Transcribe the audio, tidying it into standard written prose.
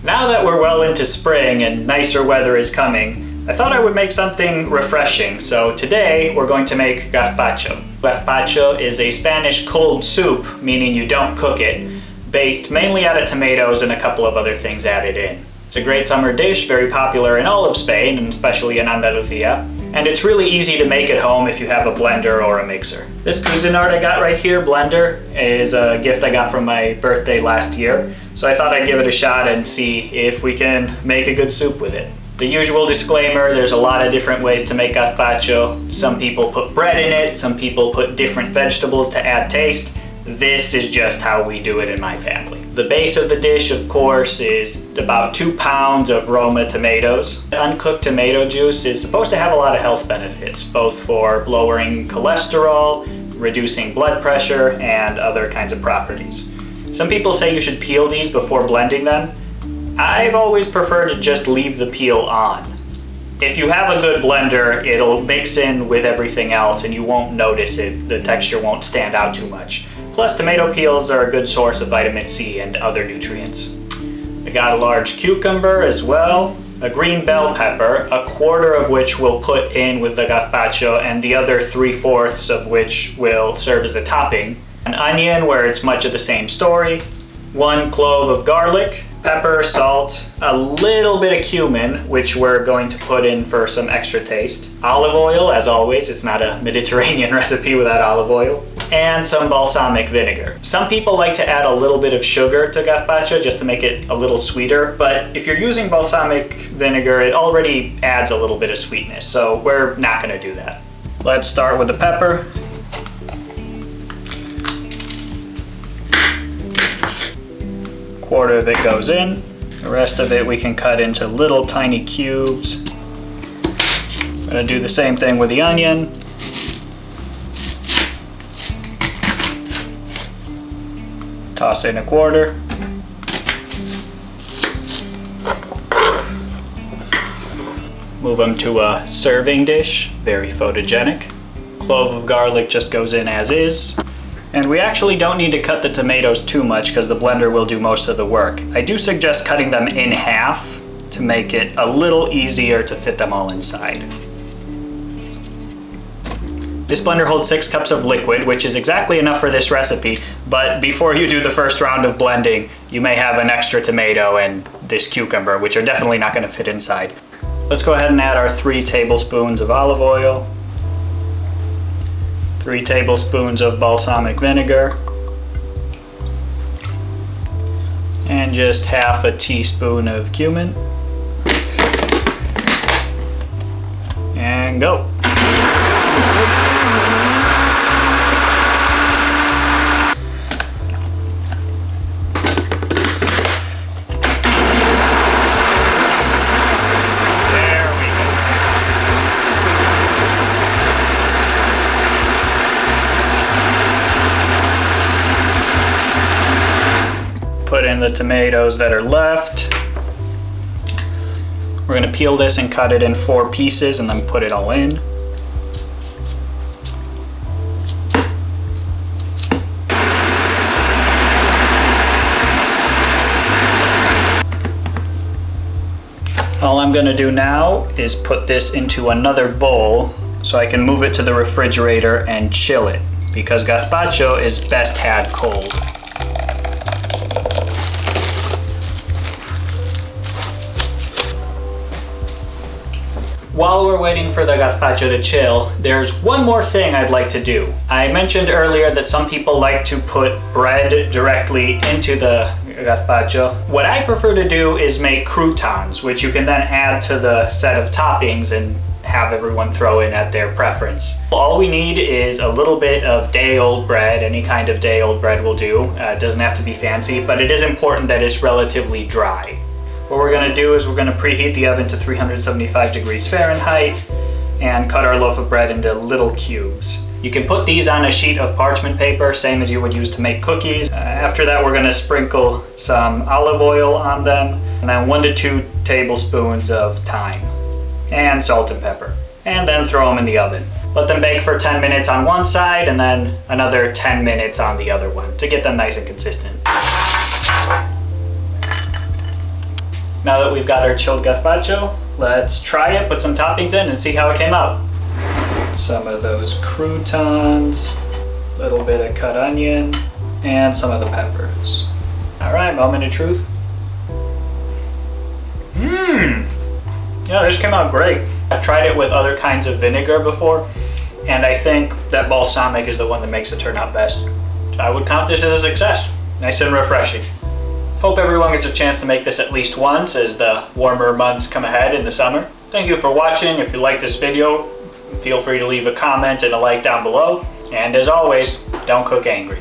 Now that we're well into spring and nicer weather is coming, I thought I would make something refreshing. So today we're going to make gazpacho. Gazpacho is a Spanish cold soup, meaning you don't cook it, based mainly out of tomatoes and a couple of other things added in. It's a great summer dish, very popular in all of Spain, and especially in Andalusia. And it's really easy to make at home if you have a blender or a mixer. This Cuisinart I got right here, blender, is a gift I got from my birthday last year. So I thought I'd give it a shot and see if we can make a good soup with it. The usual disclaimer, there's a lot of different ways to make gazpacho. Some people put bread in it, some people put different vegetables to add taste. This is just how we do it in my family. The base of the dish, of course, is about 2 pounds of Roma tomatoes. Uncooked tomato juice is supposed to have a lot of health benefits, both for lowering cholesterol, reducing blood pressure, and other kinds of properties. Some people say you should peel these before blending them. I've always preferred to just leave the peel on. If you have a good blender, it'll mix in with everything else and you won't notice it. The texture won't stand out too much. Plus, tomato peels are a good source of vitamin C and other nutrients. I got a large cucumber as well, a green bell pepper, a quarter of which we'll put in with the gazpacho and the other 3/4 of which will serve as a topping, an onion where it's much of the same story, 1 clove of garlic, pepper, salt, a little bit of cumin, which we're going to put in for some extra taste, olive oil, as always, it's not a Mediterranean recipe without olive oil, and some balsamic vinegar. Some people like to add a little bit of sugar to gazpacho just to make it a little sweeter, but if you're using balsamic vinegar, it already adds a little bit of sweetness, so we're not going to do that. Let's start with the pepper. Quarter of it goes in. The rest of it we can cut into little tiny cubes. I'm going to do the same thing with the onion. Toss in a quarter. Move them to a serving dish, very photogenic. Clove of garlic just goes in as is. And we actually don't need to cut the tomatoes too much because the blender will do most of the work. I do suggest cutting them in half to make it a little easier to fit them all inside. This blender holds 6 cups of liquid, which is exactly enough for this recipe, but before you do the first round of blending, you may have an extra tomato and this cucumber, which are definitely not going to fit inside. Let's go ahead and add our 3 tablespoons of olive oil, 3 tablespoons of balsamic vinegar, and just half a teaspoon of cumin. And go. Put in the tomatoes that are left. We're going to peel this and cut it in 4 pieces and then put it all in. All I'm going to do now is put this into another bowl so I can move it to the refrigerator and chill it, because gazpacho is best had cold. While we're waiting for the gazpacho to chill, there's one more thing I'd like to do. I mentioned earlier that some people like to put bread directly into the gazpacho. What I prefer to do is make croutons, which you can then add to the set of toppings and have everyone throw in at their preference. All we need is a little bit of day-old bread. Any kind of day-old bread will do. It doesn't have to be fancy, but it is important that it's relatively dry. What we're going to do is we're going to preheat the oven to 375 degrees Fahrenheit and cut our loaf of bread into little cubes. You can put these on a sheet of parchment paper, same as you would use to make cookies. After that, we're going to sprinkle some olive oil on them, and then 1 to 2 tablespoons of thyme, and salt and pepper. And then throw them in the oven. Let them bake for 10 minutes on one side, and then another 10 minutes on the other one to get them nice and consistent. Now that we've got our chilled gazpacho, let's try it, put some toppings in, and see how it came out. Some of those croutons, a little bit of cut onion, and some of the peppers. All right, moment of truth. Yeah, this came out great. I've tried it with other kinds of vinegar before, and I think that balsamic is the one that makes it turn out best. So I would count this as a success. Nice and refreshing. Hope everyone gets a chance to make this at least once as the warmer months come ahead in the summer. Thank you for watching. If you like this video, feel free to leave a comment and a like down below. And as always, don't cook angry.